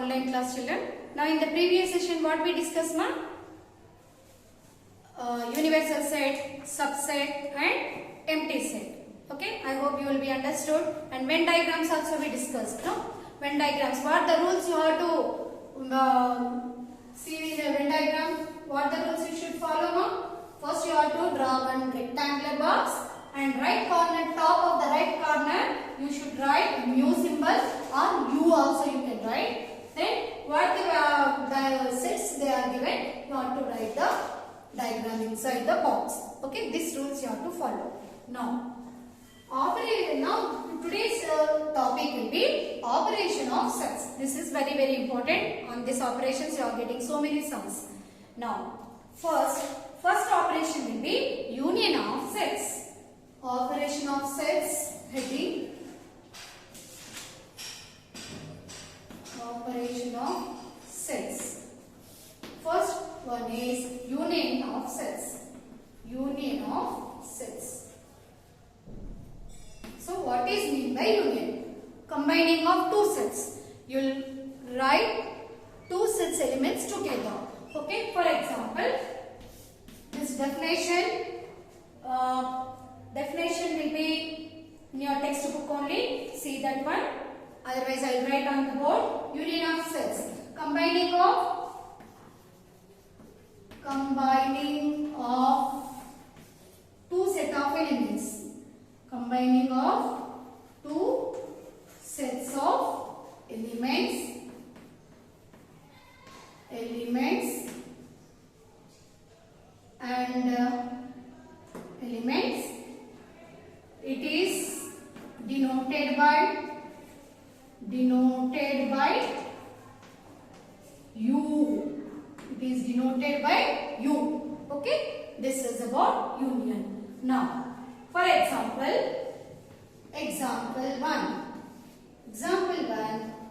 online class children. Now in the previous session what we discussed ma? Universal set, subset and empty set. Okay, I hope you will be understood. And Venn diagrams also we discussed. No? Venn diagrams. What the rules you have to see in the Venn diagram? What the rules you should follow? No? First you have to draw one rectangular box and right corner, top of the right corner you should write mu symbol or U also you can write. Then what the sets they are given, you have to write the diagram inside the box. Okay, these rules you have to follow. Now today's topic will be operation of sets. This is very very important. On this operations you are getting so many sums. Now first operation will be union of sets. Operation of sets heading. Operation of sets. First one is union of sets. Union of sets. So what is mean by union? Combining of two sets. You will write two sets elements together. Okay. For example, this definition will be in your textbook only. See that one. Otherwise, I will write on the board. Union of sets. Combining of two set of elements. Combining of two sets of elements. It is denoted by U. It is denoted by U. Okay, this is about union. Now, for example 1.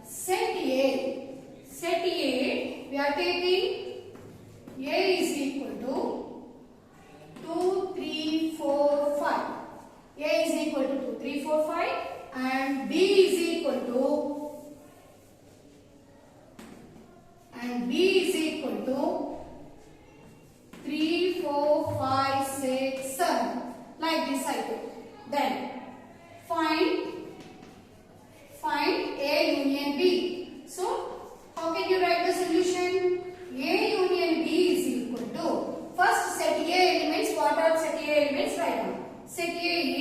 Set A. Set A, we are taking A is equal to 2, 3, 4, 5. A is equal to 2, 3, 4, 5 and B is equal to 3, 4, 5, 6, 7. Like this I do. Then find A union B. So how can you write the solution? A union B is equal to, first set A elements. What are set A elements? Write down. Set A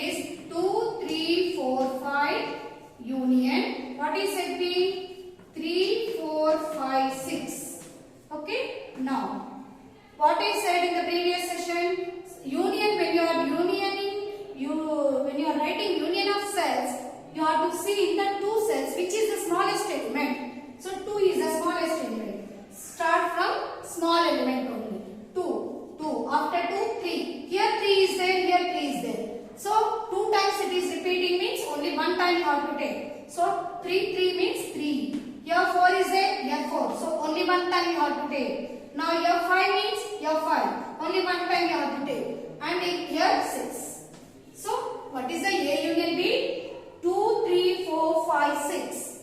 is 2, 3, 4, 5 union. What is set B? 3, 4, 5, 6. Okay. Now, what is said in the previous session? Union, when you are writing union of sets, you have to see in the two sets which is the smallest element. So 2 is the smallest element. Start from small element only. 2. After 2, 3. Here 3 is there, here 3 is there. So 2 times it is repeating means only 1 time you have to take. So 3 means 3. Here 4 is there, here 4. So only 1 time you have to take. Now here 5 means here 5. Only 1 time you have to take. And here 6. So what is the A union B? 2, 3, 4, 5, 6.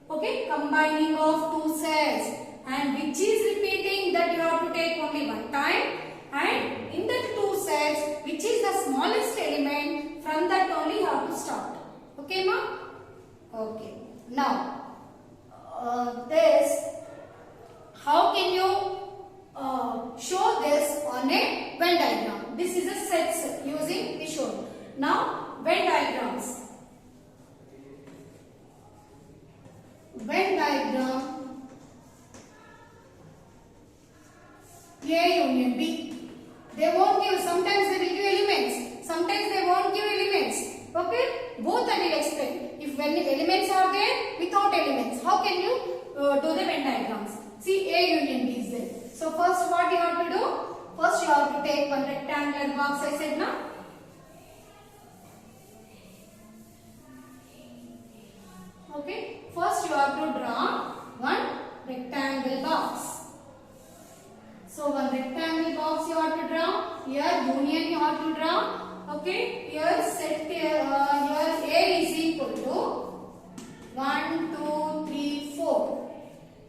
Okay, combining of two sets. And which is repeating that you have to take only 1 time. And in that two sets, which is the smallest element, from that only you have to start. Okay, ma? Okay. Now, how can you show this on a Venn diagram? This is a set using the shown. Now, Venn diagrams. Venn diagram. A union B. They won't give, sometimes they will give elements, sometimes they won't give elements. Okay? Both I will explain. If when elements are there, without elements, how can you do the Venn diagrams? See, A union B is there. So first what you have to do? First you have to take one rectangular box, I said now. Okay? First you have to draw one rectangle box. So one rectangle box you have to draw. Here union you have to draw. Okay. Here set here A is equal to 1, 2, 3, 4.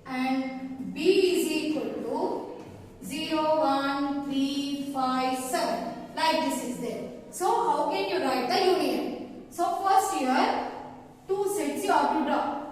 and B is equal to 0, 1, 3, 5, 7. Like this is there. So how can you write the union? So first here two sets you have to draw.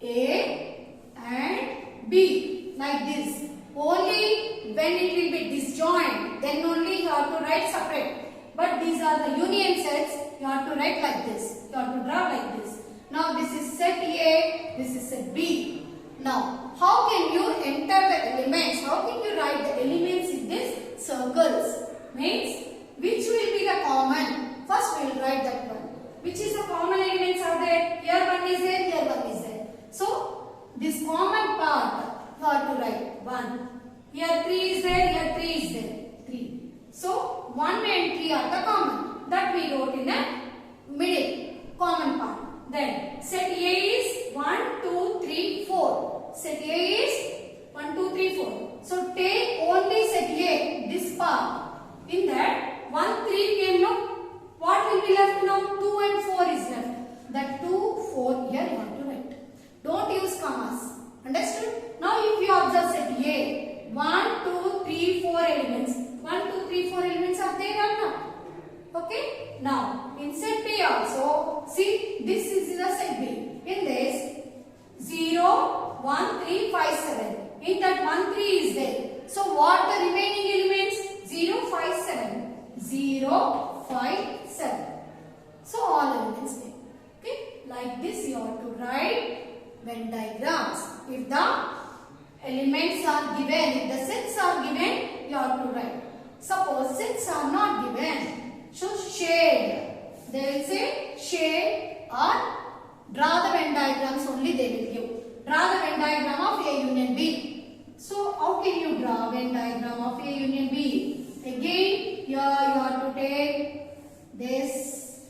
A and B like this. Only when it will be disjoint, then only you have to write separate. But these are the union sets, you have to write like this. You have to draw like this. Now this is set A, this is set B. Now how can you enter the elements? How can you write the elements in these circles? Means which will be the common? First we will write that one. Which is the common elements are there? Here one is there, here one is there. So this common part you have to write 1. Here 3 is there, here 3 is there. 3. So 1 and 3 are the common. That we wrote in a middle common part. Then set A is 1, 2, 3, 4. Set A is 1, 2, 3, 4. So take only set A, this part. In that 1, 3 came now. What will be left now? 2 and 4 is left. That 2, 4 here you have to write. Don't use commas. Understood? Now if you observe set A, 1, 2, 3, 4 elements. 1, 2, 3, 4 elements are there or not? Okay? Now in set B also, see this is the set B. In this 0, 1, 3, 5, 7. In that 1, 3 is there. So what the remaining elements? 0, 5, 7. 0, 5, 7. So all elements there. Okay? Like this you have to write Venn diagrams. If the elements are given, if the sets are given, you have to write. Suppose sets are not given, so shade. They will say shade or draw the Venn diagrams only they will give. Draw the Venn diagram of A union B. So how can you draw Venn diagram of A union B? Again, here you have to take this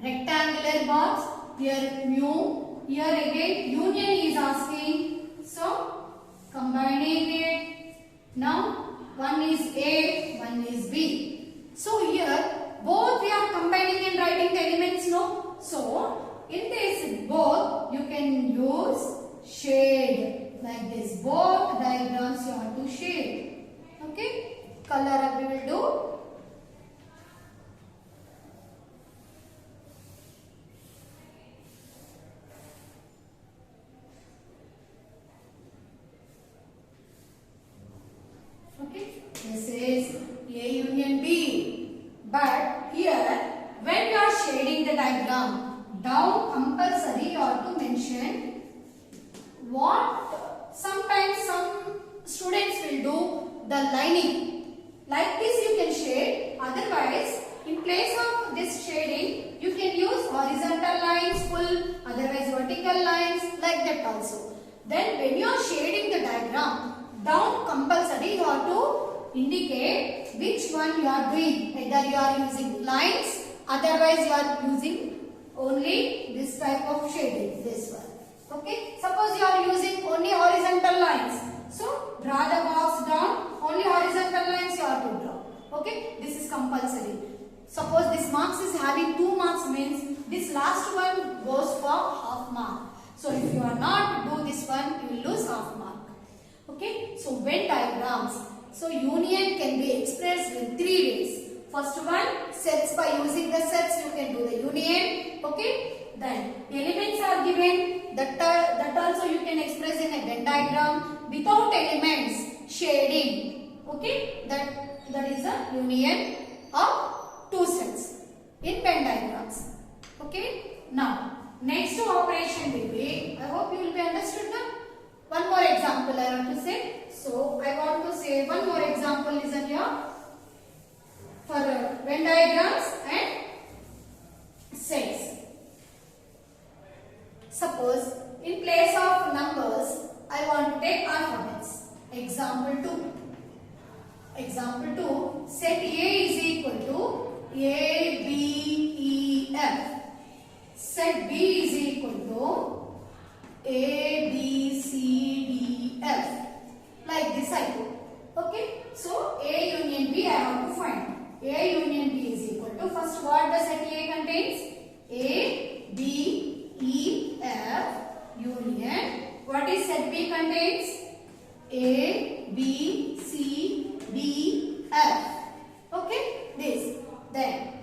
rectangular box. Here mu. Here again union is asking. So combining it. Now one is A, one is B. So here both we are combining and writing the elements, no? So in this both you can use shade like this. Both diagrams you have to shade. Okay? Color up we will do. Okay? This is A union B. But here when you are shading the diagram, down compulsory you have to mention what sometimes some students will do the lining. Like this you can shade. Otherwise, in place of this shading, you can use horizontal lines full, otherwise vertical lines like that also. Then when you are shading the diagram, down compulsory you have to indicate which one you are doing. Either you are using lines, otherwise you are using only this type of shading, this one. Okay? Suppose you are using only horizontal lines. So draw the box down, only horizontal lines you have to draw. Okay? This is compulsory. Suppose this marks is having 2 marks means this last one goes for half mark. So if you are not to do this one, you will lose half mark. Okay? So Venn diagrams. So union can be expressed in 3 ways. First one, sets. By using the sets you can do the union. Okay? Then elements are given. That also you can express in a Venn diagram. Without elements, shading. Okay? That is a union of 2 sets in Venn diagrams. Okay? Now, next operation will be, I hope you will be understood now. One more example I want to say. So, I want to say one more example is here for Venn diagrams and sets. Suppose in place of numbers, I want to take alphabets. Example 2. Example 2, set A is equal to A, B, E, F. Set B is equal to A, B, C, D, F. Like this I put. Okay. So A union B I have to find. A union B is equal to, first what the set A contains? A, B, E, F union What is set B contains? A, B, C, D, F. Okay, this. Then,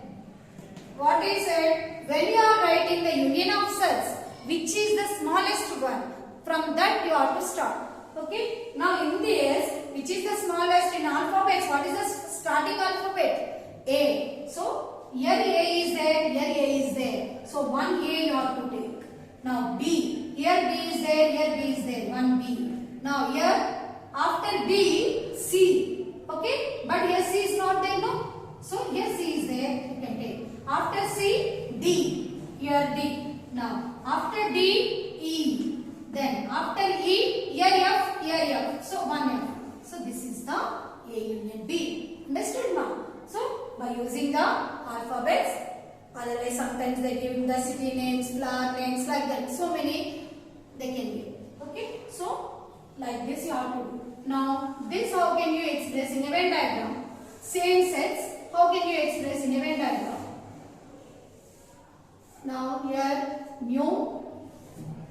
what is it? When you are writing the union of sets, which is the smallest one, from that you have to start. Okay. Now in this, which is the smallest in alphabets? What is the starting alphabet? A. So here A is there, here A is there. So one A you have to take. Now B. Here B is there, here B is there. One B. Now here after B, C. Okay. But here C is not there, no. So here C is there. You can take. After C, D. Here D. Now after D, E. Then after E, here F, here F. So one F. So this is the A union B. Understood now? So by using the alphabets, otherwise sometimes they give the city names, flower names, like that. So many they can give. Okay? So like this you have to do. Now this how can you express in a Venn diagram? Same sets, how can you express in a Venn diagram? Now here new.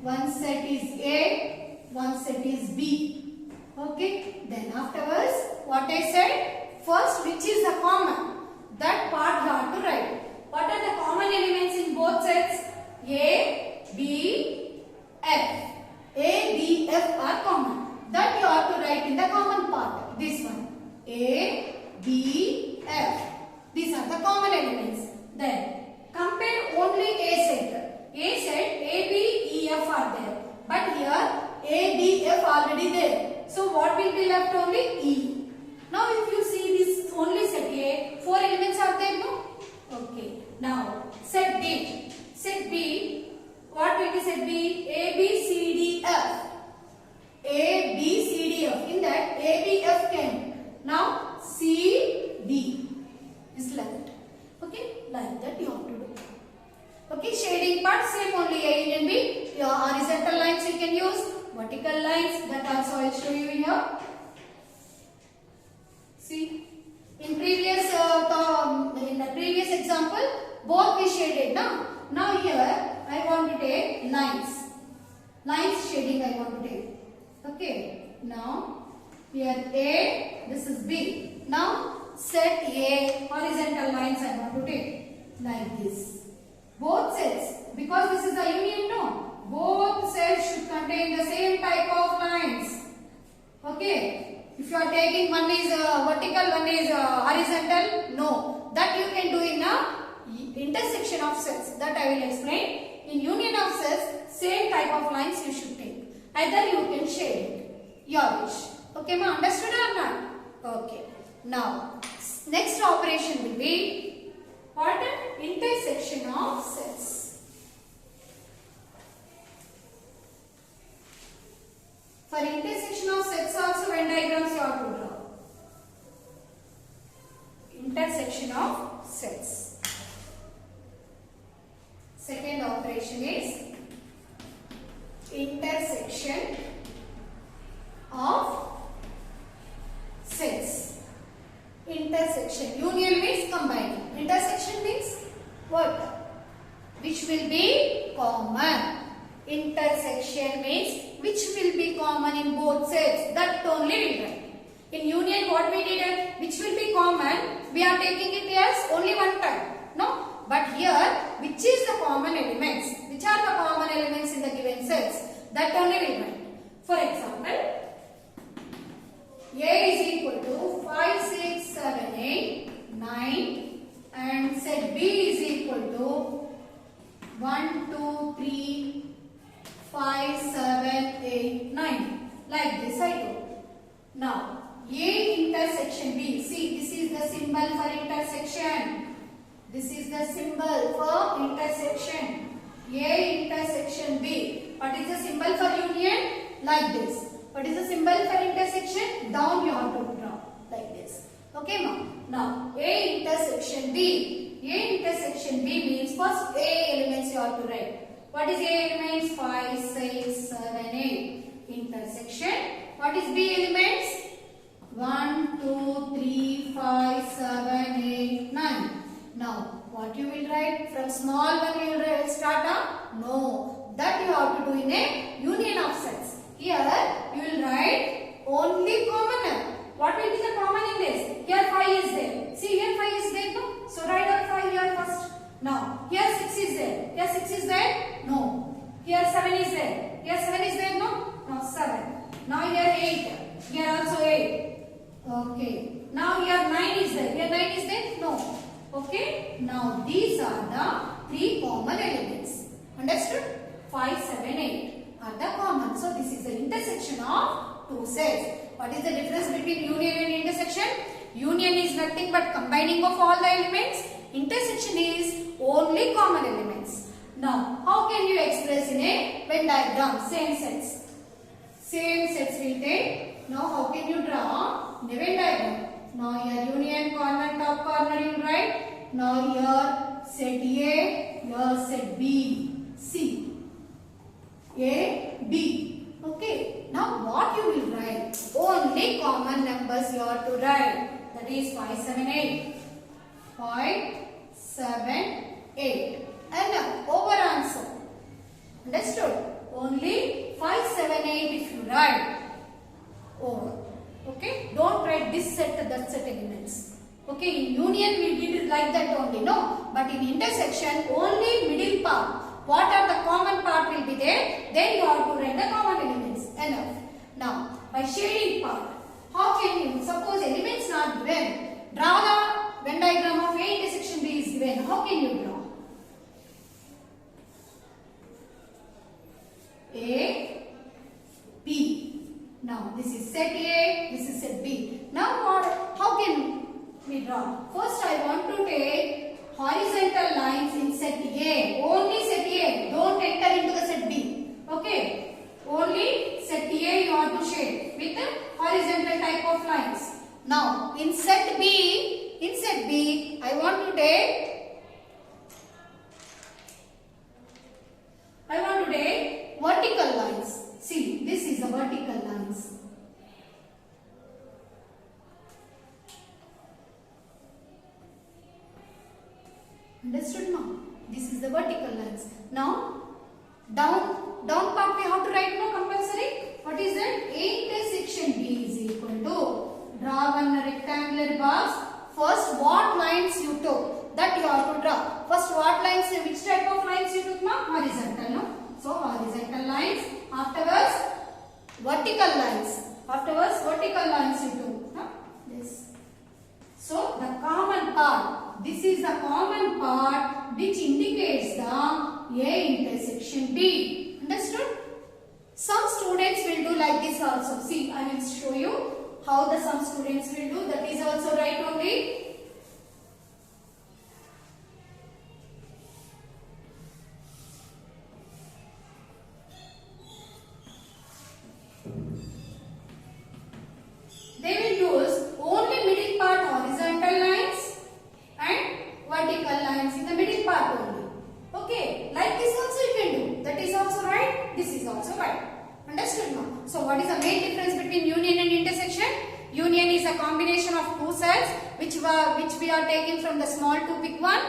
One set is A, one set is B. Okay. Then afterwards, what I said, first which is the common, that part you have to write. What are the common elements in both sets? A, B, F. A, B, F are common. That you have to write in the common part. This one. A, B, F. These are the common elements. Then compare only A set. A set A, B, E, F are there. But here A, B, F already there. So what will be left? Only E. Now if you see this only set A, 4 elements are there, no? Okay. Now set B. Set B. What will be set B? A, B, C, D, F. A, B, C, D, F. In that A, B, F came. Now C, D is left. Okay. Like that you have to do. Okay, shading part same only A union B. Your horizontal lines you can use, vertical lines, that also I will show you here. See, in the previous example, both we shaded now. Now here I want to take lines. Lines shading I want to take. Okay. Now here A, this is B. Now set A, horizontal lines I want to take like this. Both sets, because this is a union, no. Both sets should contain the same type of lines. Okay. If you are taking one is vertical, one is horizontal, no. That you can do in a intersection of sets. That I will explain. In union of sets, same type of lines you should take. Either you can shade it. Your wish. Okay, ma, understood or not? Okay. Now, next operation will be what? Intersection of sets. For intersection of sets also Venn diagrams you have to draw. Intersection of sets. Second operation is intersection of sets. Intersection. Union means combining. Intersection means what? Which will be common. Intersection means which will be common in both sets. That only we write. In union what we did? Which will be common. We are taking it as only one time. No? But here which is the common elements? Which are the common elements in the given sets? That only we write. For example, A is equal to 5, 6, 7, 8, 9 and set B is equal to 1, 2, 3, 5, 7, 8, 9. Like this I do. Now, A intersection B. See, this is the symbol for intersection. This is the symbol for intersection. A intersection B. What is the symbol for union? Like this. What is the symbol for intersection? Down you have to draw like this. Okay, ma'am. Now A intersection B. A intersection B means first A elements you have to write. What is A elements? 5, 6, 7, 8. Intersection. What is B elements? 1, 2, 3, 5, 7, 8, 9. Now what you will write? From small one you will start up? No. That you have to do in a union of sets. Here you will write only common. What will be the common in this? Here 5 is there. See, here 5 is there, no? So write down 5 here first. Now, here 6 is there. Here 6 is there? No. Here 7 is there. Here 7 is there? No? No, 7. Now here 8. Here also 8. Okay. Now here 9 is there. Here 9 is there? No. Okay. Now these are the 3 common elements. Understood? 5, 7, 8 are the common. So this is the intersection of two sets. What is the difference between union and intersection? Union is nothing but combining of all the elements. Intersection is only common elements. Now, how can you express in a Venn diagram? Same sets. Same sets will take. Now, how can you draw in a Venn diagram? Now, here union, corner, top corner you write. Now, here set A, here set B, C, A, B. Okay. Now, what you will write? Only common numbers you have to write. That is 5, 7, 8. 5, 7, 8. And over answer. Understood? Only 5, 7, 8 if you write over. Okay? Don't write this set, that set elements. Okay? In union we did it like that only. No? But in intersection only middle part. What are the common part will be there? Then you have to write the common elements. Enough. Now, by shading part, how can you, suppose elements not given, draw the Venn diagram of A intersection B is given. How can you draw? A, B. Now, this is set A, this is set B. Now, how can we draw? First, I want to take horizontal lines in set A. Only set A. Don't enter into the set B. Okay? Only set A you want to shade with the horizontal type of lines. Now, in set B, I want to take vertical lines. See, this is the vertical lines. Understood now? This is the vertical lines. Now, down part we have to write no compulsory. What is that? A intersection B is equal to, draw one rectangular box. First, what lines you took? That you have to draw. First, what lines, which type of lines you took? No? Horizontal, no? So, horizontal lines. Afterwards, vertical lines. Afterwards, vertical lines you took. Huh? This. So, the common part. This is the common part which indicates the A intersection B. Understood? Some students will do like this also. See, I will show you how the some students will do. That is also right only. They will use only middle part horizontal lines and vertical lines in the middle part only. Okay, like this also you can do. That is also right. This is also right. Understood now? So what is the main difference between union and intersection? Union is a combination of two sets which we are taking from the small to big one,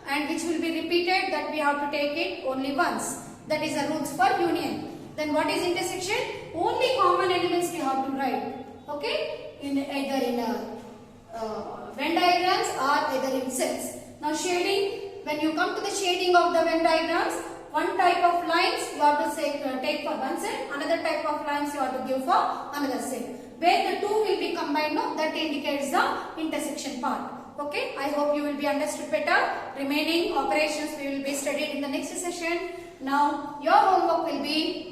and which will be repeated, that we have to take it only once. That is the rules for union. Then what is intersection? Only common elements we have to write. Okay? Either in Venn diagrams or either in sets. Now shading, when you come to the shading of the Venn diagrams, one type of lines you have to say, take for one set, another type of lines you have to give for another set. Where the two will be combined, no, that indicates the intersection part. Okay, I hope you will be understood better. Remaining operations we will be studied in the next session. Now your homework will be,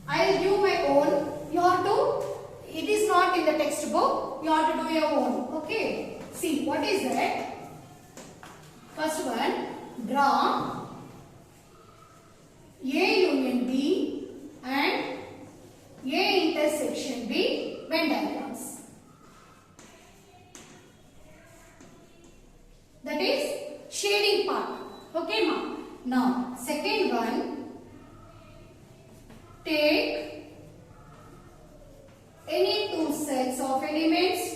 I will give my own. You have to, it is not in the textbook, you have to do your own. Okay, see what is that? First one, draw A union B and A intersection B Venn diagrams. That is shading part. Okay, ma. Now, second one, take any two sets of elements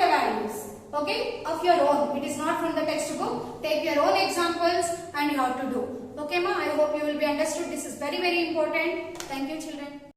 the values, okay, of your own. It is not from the textbook. Take your own examples and you have to do. Okay ma, I hope you will be understood. This is very important. Thank you children.